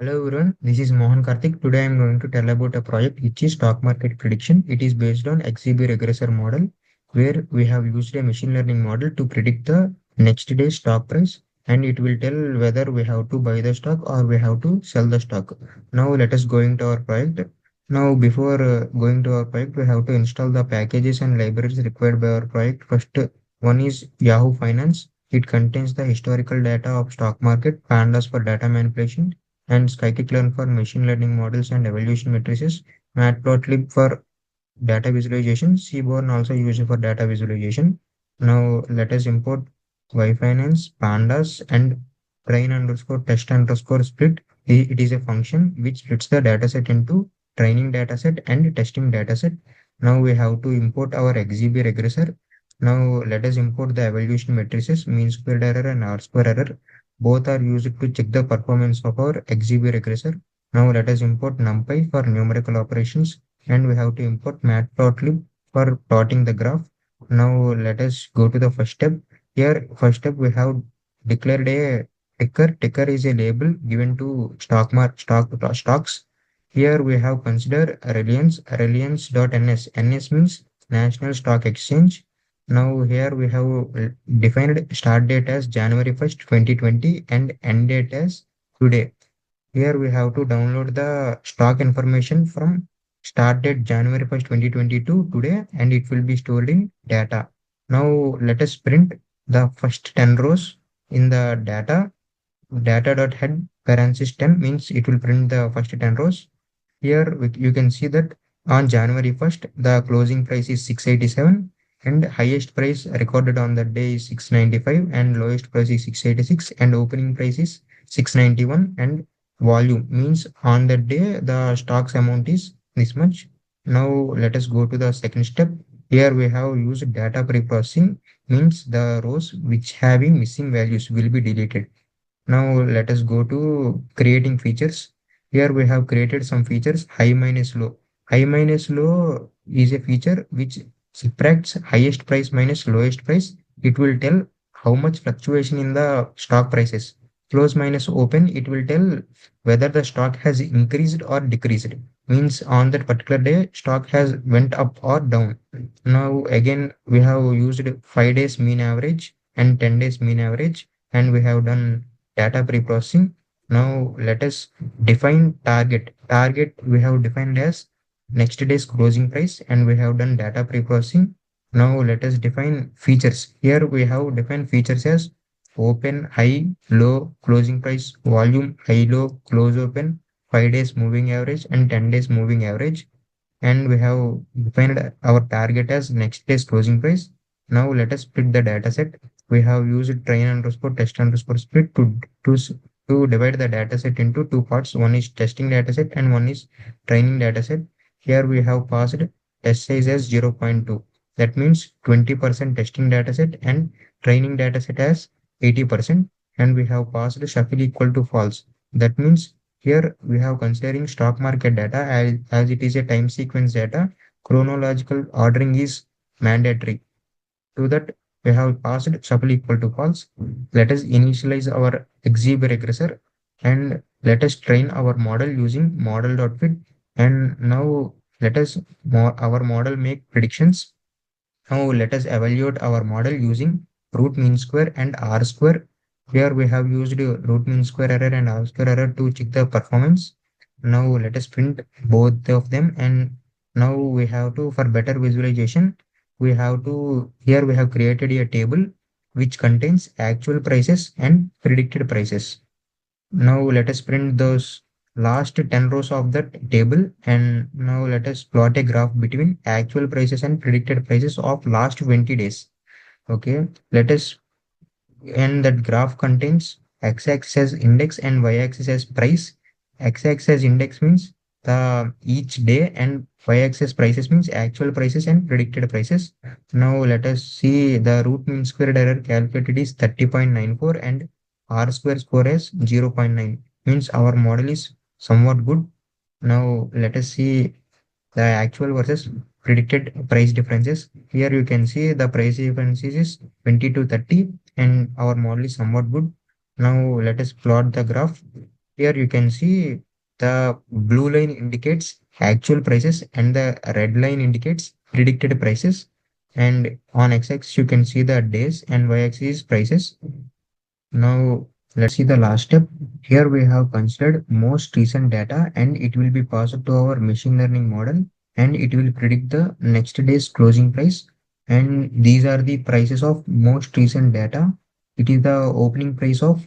Hello everyone, this is Mohan Karthik. Today I am going to tell about a project which is stock market prediction. It is based on XGB Regression model where we have used a machine learning model to predict the next day's stock price, and it will tell whether we have to buy the stock or we have to sell the stock. Now let us go into our project. Now before going to our project, we have to install the packages and libraries required by our project. First one is Yahoo Finance. It contains the historical data of stock market, pandas for data manipulation, and scikit-learn for machine learning models and evaluation matrices, matplotlib for data visualization, seaborn also used for data visualization. Now let us import yfinance, pandas, and train underscore test underscore split. It is a function which splits the dataset into training dataset and testing dataset. Now we have to import our XGB regressor. Now let us import the evaluation matrices, mean squared error and R square error. Both are used to check the performance of our XGB regressor. Now let us import NumPy for numerical operations, and we have to import matplotlib for plotting the graph. Now let us go to the first step. Here, first step we have declared a ticker. Ticker is a label given to stocks. Here we have considered Reliance.ns. NS means National Stock Exchange. Now here we have defined start date as January 1st, 2020 and end date as today. Here we have to download the stock information from start date January 1st, 2022 today, and it will be stored in data. Now let us print the first 10 rows in the data. Data.head parenthesis 10 means it will print the first 10 rows. Here you can see that on January 1st, the closing price is 687 and highest price recorded on that day is 695 and lowest price is 686 and opening price is 691 and volume means on that day the stocks amount is this much. Now let us go to the second step. Here we have used data pre-processing means the rows which having missing values will be deleted. Now let us go to creating features. Here we have created some features, high minus low. High minus low is a feature which subtracts highest price minus lowest price. It will tell how much fluctuation in the stock prices. Close minus open, it will tell whether the stock has increased or decreased. Means on that particular day, stock has went up or down. Now again, we have used 5 days mean average and 10 days mean average, and we have done data pre-processing. Now let us define target. Target we have defined as next day's closing price, and we have done data pre-processing. Now let us define features. Here we have defined features as open, high, low, closing price, volume, high, low, close open, 5 days moving average and 10 days moving average. And we have defined our target as next day's closing price. Now let us split the data set. We have used train underscore test underscore split to divide the data set into two parts. One is testing data set and one is training data set. Here we have passed test size as 0.2. That means 20% testing data set and training data set as 80%. And we have passed shuffle equal to false. That means here we have considering stock market data as it is a time sequence data. Chronological ordering is mandatory. To that, we have passed shuffle equal to false. Let us initialize our XGB regressor and let us train our model using model.fit. And now let us our model make predictions. Now let us evaluate our model using root mean square and R square. Here we have used root mean square error and R square error to check the performance. Now let us print both of them, and now we have to, for better visualization, we have to, here we have created a table which contains actual prices and predicted prices. Now let us print those last 10 rows of that table, and now let us plot a graph between actual prices and predicted prices of last 20 days. Okay, let us, and that graph contains x-axis as index and y-axis as price. X-axis as index means the each day, and y-axis prices means actual prices and predicted prices. Now let us see the root mean squared error calculated is 30.94 and R square score is 0.9. Means our model is somewhat good. Now let us see the actual versus predicted price differences. Here you can see the price differences is 20 to 30 and our model is somewhat good. Now let us plot the graph. Here you can see the blue line indicates actual prices and the red line indicates predicted prices. And on x-axis you can see the days and y-axis is prices. Now let's see the last step. Here we have considered most recent data and it will be passed to our machine learning model and it will predict the next day's closing price. And these are the prices of most recent data. It is the opening price of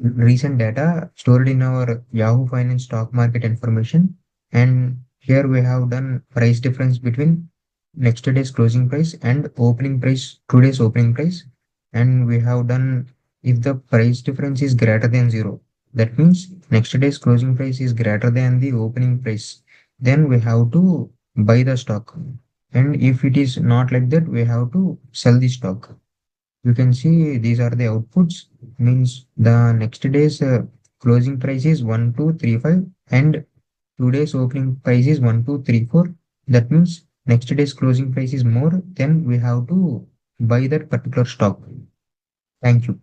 recent data stored in our Yahoo Finance stock market information. And here we have done price difference between next day's closing price and opening price, today's opening price. And we have done if the price difference is greater than zero, that means next day's closing price is greater than the opening price, then we have to buy the stock. And if it is not like that, we have to sell the stock. You can see these are the outputs, means the next day's closing price is 1235 and today's opening price is 1234. That means next day's closing price is more, then we have to buy that particular stock. Thank you.